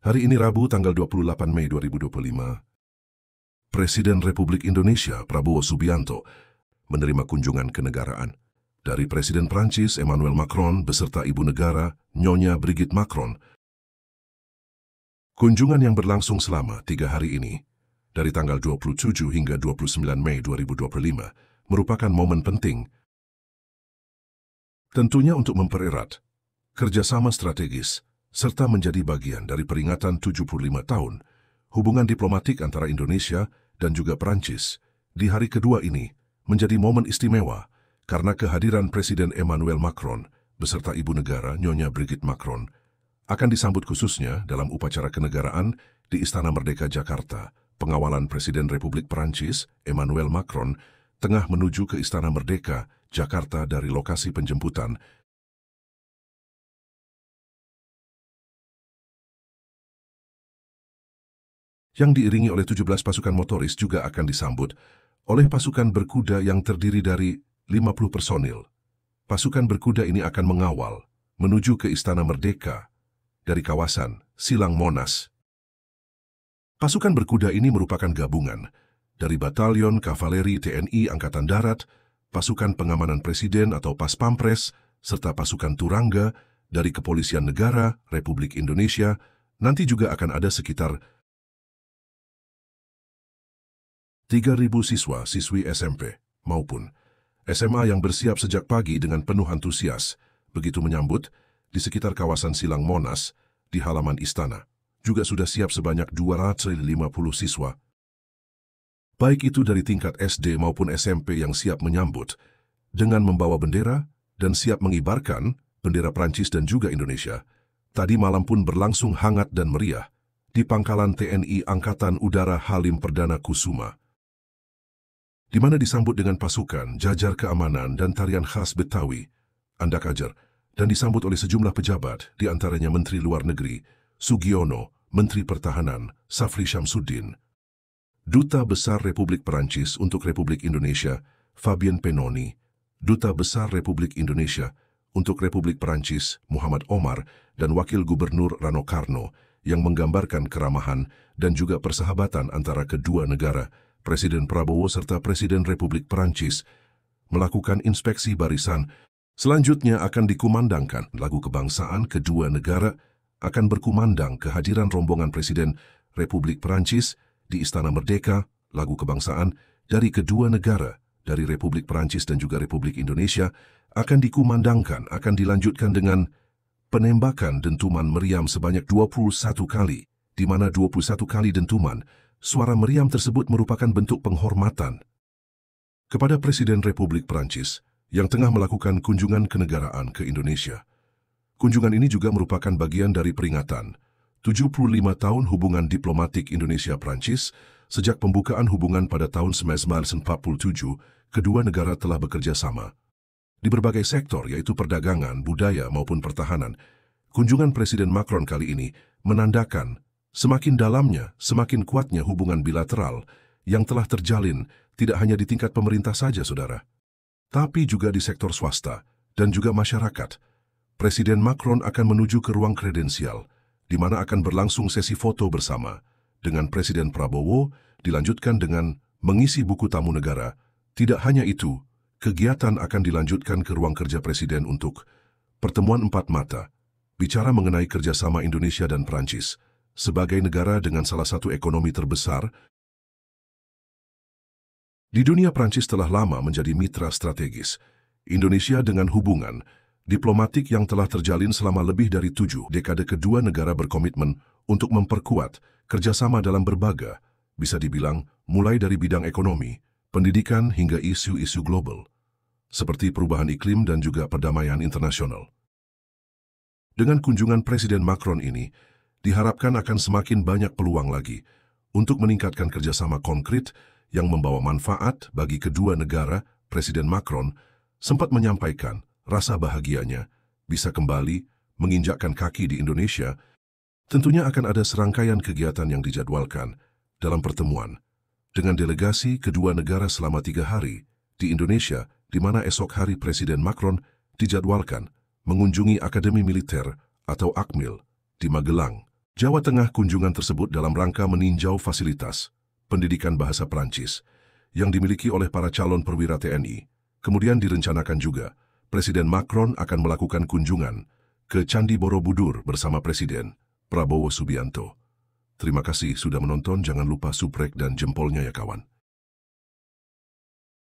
Hari ini Rabu tanggal 28 Mei 2025. Presiden Republik Indonesia Prabowo Subianto menerima kunjungan kenegaraan dari Presiden Prancis Emmanuel Macron beserta Ibu Negara Nyonya Brigitte Macron. Kunjungan yang berlangsung selama 3 hari ini, dari tanggal 27 hingga 29 Mei 2025, merupakan momen penting tentunya untuk mempererat kerjasama strategis serta menjadi bagian dari peringatan 75 tahun hubungan diplomatik antara Indonesia dan juga Prancis. Di hari kedua ini menjadi momen istimewa karena kehadiran Presiden Emmanuel Macron beserta Ibu Negara Nyonya Brigitte Macron akan disambut khususnya dalam upacara kenegaraan di Istana Merdeka Jakarta. Pengawalan Presiden Republik Prancis Emmanuel Macron tengah menuju ke Istana Merdeka Jakarta dari lokasi penjemputan. Yang diiringi oleh 17 pasukan motoris juga akan disambut oleh pasukan berkuda yang terdiri dari 50 personil. Pasukan berkuda ini akan mengawal menuju ke Istana Merdeka dari kawasan Silang Monas. Pasukan berkuda ini merupakan gabungan dari Batalion Kavaleri TNI Angkatan Darat, pasukan pengamanan Presiden atau Pas Pampres, serta pasukan Turangga dari Kepolisian Negara Republik Indonesia. Nanti juga akan ada sekitar 3.000 siswa-siswi SMP maupun SMA yang bersiap sejak pagi dengan penuh antusias begitu menyambut di sekitar kawasan Silang Monas di halaman istana. Juga sudah siap sebanyak 250 siswa, baik itu dari tingkat SD maupun SMP yang siap menyambut dengan membawa bendera dan siap mengibarkan bendera Prancis dan juga Indonesia. Tadi malam pun berlangsung hangat dan meriah di pangkalan TNI Angkatan Udara Halim Perdana Kusuma, di mana disambut dengan pasukan, jajar keamanan dan tarian khas Betawi, Andak Ajar, dan disambut oleh sejumlah pejabat, di antaranya Menteri Luar Negeri Sugiono, Menteri Pertahanan Safri Syamsuddin, Duta Besar Republik Perancis untuk Republik Indonesia Fabien Penoni, Duta Besar Republik Indonesia untuk Republik Perancis Muhammad Omar, dan Wakil Gubernur Rano Karno yang menggambarkan keramahan dan juga persahabatan antara kedua negara. Presiden Prabowo serta Presiden Republik Perancis melakukan inspeksi barisan. Selanjutnya akan dikumandangkan lagu kebangsaan. Kedua negara akan berkumandang kehadiran rombongan Presiden Republik Perancis di Istana Merdeka. Lagu kebangsaan dari kedua negara, dari Republik Perancis dan juga Republik Indonesia, akan dikumandangkan, akan dilanjutkan dengan penembakan dentuman meriam sebanyak 21 kali, di mana 21 kali dentuman suara meriam tersebut merupakan bentuk penghormatan kepada Presiden Republik Perancis yang tengah melakukan kunjungan kenegaraan ke Indonesia. Kunjungan ini juga merupakan bagian dari peringatan 75 tahun hubungan diplomatik Indonesia-Prancis. Sejak pembukaan hubungan pada tahun 1947, kedua negara telah bekerja sama di berbagai sektor, yaitu perdagangan, budaya maupun pertahanan. Kunjungan Presiden Macron kali ini menandakan semakin dalamnya, semakin kuatnya hubungan bilateral yang telah terjalin tidak hanya di tingkat pemerintah saja, saudara, tapi juga di sektor swasta dan juga masyarakat. Presiden Macron akan menuju ke ruang kredensial, di mana akan berlangsung sesi foto bersama dengan Presiden Prabowo, dilanjutkan dengan mengisi buku tamu negara. Tidak hanya itu, kegiatan akan dilanjutkan ke ruang kerja Presiden untuk pertemuan 4 mata, bicara mengenai kerjasama Indonesia dan Prancis sebagai negara dengan salah satu ekonomi terbesar di dunia. Prancis telah lama menjadi mitra strategis Indonesia dengan hubungan diplomatik yang telah terjalin selama lebih dari 7 dekade. Kedua negara berkomitmen untuk memperkuat kerjasama dalam berbagai, bisa dibilang, mulai dari bidang ekonomi, pendidikan hingga isu-isu global, seperti perubahan iklim dan juga perdamaian internasional. Dengan kunjungan Presiden Macron ini, diharapkan akan semakin banyak peluang lagi untuk meningkatkan kerjasama konkret yang membawa manfaat bagi kedua negara. Presiden Macron sempat menyampaikan rasa bahagianya bisa kembali menginjakkan kaki di Indonesia. Tentunya akan ada serangkaian kegiatan yang dijadwalkan dalam pertemuan dengan delegasi kedua negara selama 3 hari di Indonesia, di mana esok hari Presiden Macron dijadwalkan mengunjungi Akademi Militer atau Akmil di Magelang, Jawa Tengah kunjungan tersebut dalam rangka meninjau fasilitas pendidikan bahasa Perancis yang dimiliki oleh para calon perwira TNI. Kemudian direncanakan juga Presiden Macron akan melakukan kunjungan ke Candi Borobudur bersama Presiden Prabowo Subianto. Terima kasih sudah menonton, jangan lupa subrek dan jempolnya ya kawan.